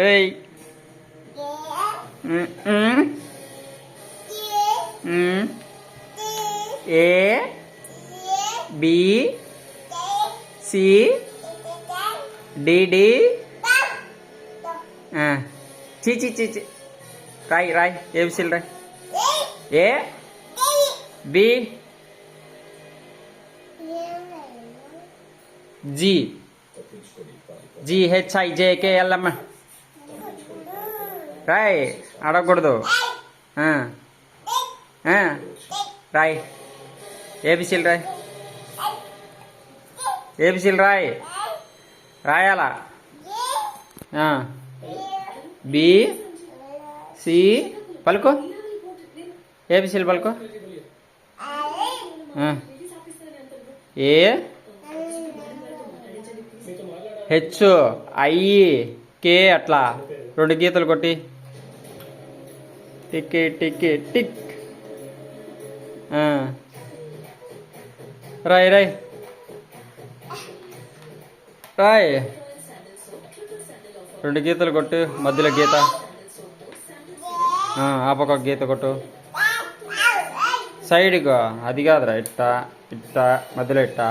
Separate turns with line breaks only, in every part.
ఏయ్ A B C D D చి చి చి చి రాయ్ రాయ్ ఏబిసిల్ రాయ్ A B G G H I J K L M రాయ్ అడగకూడదు రాయ్ ఏబిసిల్ రాయ్ ఏబిసిల్ రాయ్ రాయాలా బి సి పలుకో ఏబిసిల్ పలుకో ఏ హెచ్ ఐ కే అట్లా 2 గీతలు కొట్టి టిక్ టిక్ టిక్ రాయ్ రాయ్ రాయ్ 2 గీతలు కొట్టు మధ్యలో గీత ఆ పక్క గీత కొట్టు సైడ్గా అది కాదురా ఇట్టా ఇట్టా మధ్యలో ఇట్టా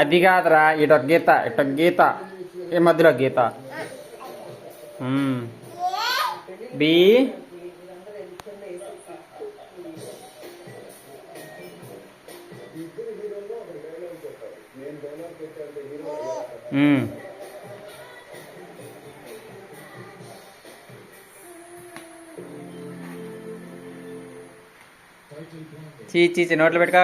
అది కాదురా ఇట గీత ఈ మధ్యలో గీత బి చీ నోట్లో పెట్టుకో